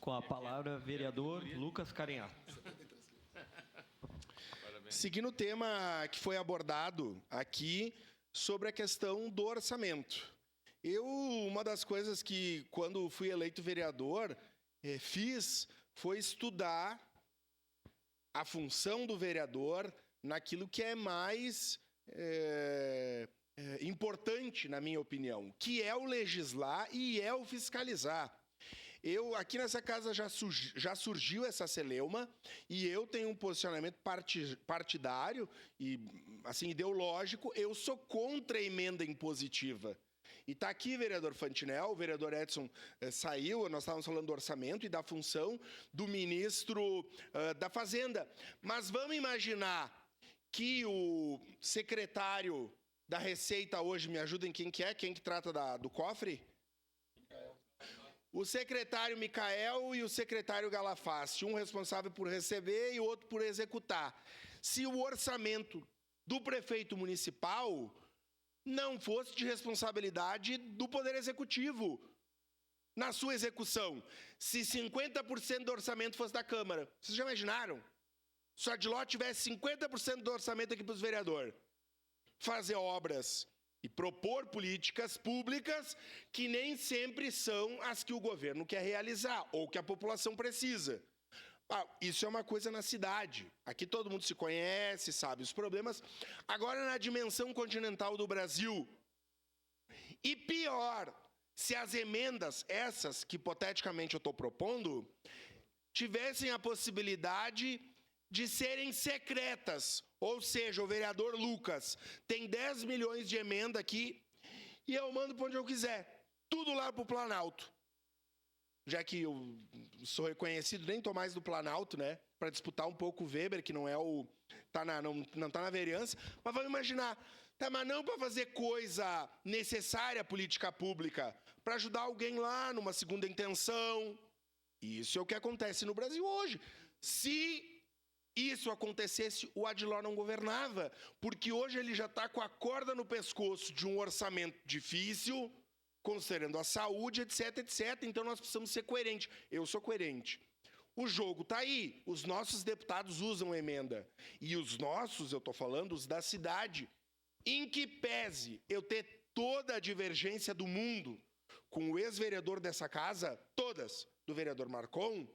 Com a palavra, vereador Lucas Carinhato. Seguindo o tema que foi abordado aqui sobre a questão do orçamento. Uma das coisas que, quando fui eleito vereador, fiz foi estudar a função do vereador naquilo que é mais importante, na minha opinião, que é o legislar e é o fiscalizar. Aqui nessa casa já surgiu essa celeuma e eu tenho um posicionamento partidário e assim, ideológico. Eu sou contra a emenda impositiva. E está aqui, vereador Fantinel, o vereador Edson saiu, nós estávamos falando do orçamento e da função do ministro da Fazenda. Mas vamos imaginar que o secretário da Receita hoje, me ajudem, quem que trata do cofre? O secretário Micael e o secretário Galafassi, um responsável por receber e o outro por executar. Se o orçamento do prefeito municipal não fosse de responsabilidade do Poder Executivo na sua execução, se 50% do orçamento fosse da Câmara, vocês já imaginaram? Se o Adiló tivesse 50% do orçamento aqui para os vereadores, fazer obras e propor políticas públicas que nem sempre são as que o governo quer realizar ou que a população precisa. Isso é uma coisa na cidade. Aqui todo mundo se conhece, sabe os problemas. Agora, na dimensão continental do Brasil. E pior, se as emendas, essas que hipoteticamente eu estou propondo, tivessem a possibilidade de serem secretas. Ou seja, o vereador Lucas tem 10 milhões de emenda aqui e eu mando para onde eu quiser. Tudo lá para o Planalto. Já que eu sou reconhecido, nem estou mais no Planalto, né? Para disputar um pouco o Weber, que não é o... não está na vereança. Mas vamos imaginar, mas não para fazer coisa necessária, política pública, para ajudar alguém lá numa segunda intenção. Isso é o que acontece no Brasil hoje. Se isso acontecesse, o Adiló não governava, porque hoje ele já está com a corda no pescoço de um orçamento difícil, considerando a saúde, etc, etc. Então nós precisamos ser coerentes. Eu sou coerente. O jogo está aí. Os nossos deputados usam emenda. E os nossos, eu estou falando, os da cidade, em que pese eu ter toda a divergência do mundo com o ex-vereador dessa casa, todas, do vereador Marcon,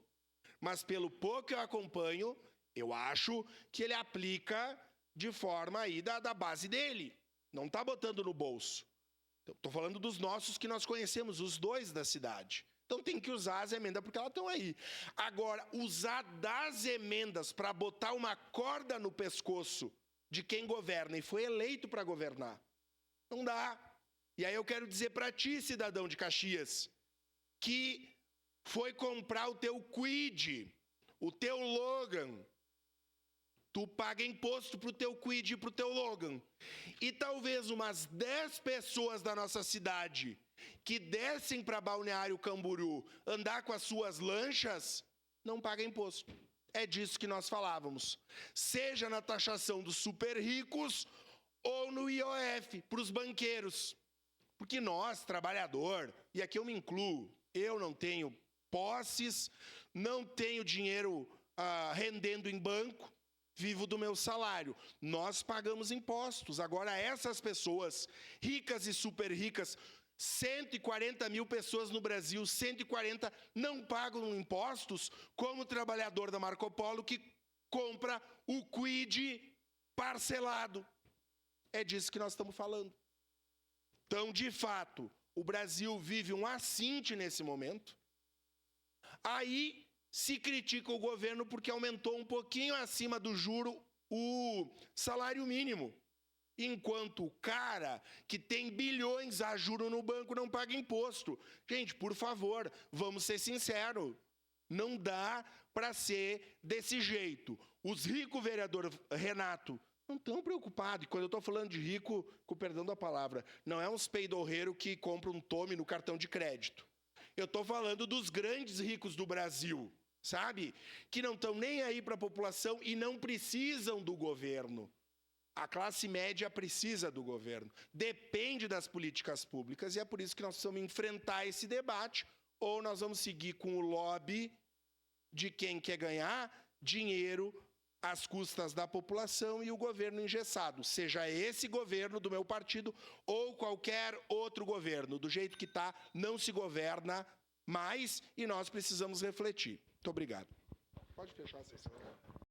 mas pelo pouco que eu acompanho, eu acho que ele aplica de forma aí da base dele. Não está botando no bolso. Estou falando dos nossos que nós conhecemos, os dois da cidade. Então tem que usar as emendas porque elas estão aí. Agora, usar das emendas para botar uma corda no pescoço de quem governa e foi eleito para governar, não dá. E aí eu quero dizer para ti, cidadão de Caxias, que foi comprar o teu Kwid, o teu Logan. Tu paga imposto pro teu Kwid e pro teu Logan. E talvez umas 10 pessoas da nossa cidade que descem para Balneário Camboriú andar com as suas lanchas, não pagam imposto. É disso que nós falávamos. Seja na taxação dos super ricos ou no IOF, para os banqueiros. Porque nós, trabalhador, e aqui eu me incluo, eu não tenho posses, não tenho dinheiro rendendo em banco, vivo do meu salário. Nós pagamos impostos. Agora, essas pessoas, ricas e super ricas, 140 mil pessoas no Brasil, 140 não pagam impostos, como o trabalhador da Marco Polo que compra o Kwid parcelado. É disso que nós estamos falando. Então, de fato, o Brasil vive um assinte nesse momento. Aí se critica o governo porque aumentou um pouquinho acima do juro o salário mínimo. Enquanto o cara que tem bilhões a juro no banco não paga imposto. Gente, por favor, vamos ser sinceros. Não dá para ser desse jeito. Os ricos, vereador Renato, não estão preocupados. E quando eu estou falando de rico, com perdão da palavra, não é uns peidorreiros que compram um tome no cartão de crédito. Eu estou falando dos grandes ricos do Brasil, sabe? Que não estão nem aí para a população e não precisam do governo. A classe média precisa do governo. Depende das políticas públicas e é por isso que nós precisamos enfrentar esse debate ou nós vamos seguir com o lobby de quem quer ganhar dinheiro às custas da população e o governo engessado, seja esse governo do meu partido ou qualquer outro governo. Do jeito que está, não se governa mais e nós precisamos refletir. Muito obrigado. Pode fechar a sessão.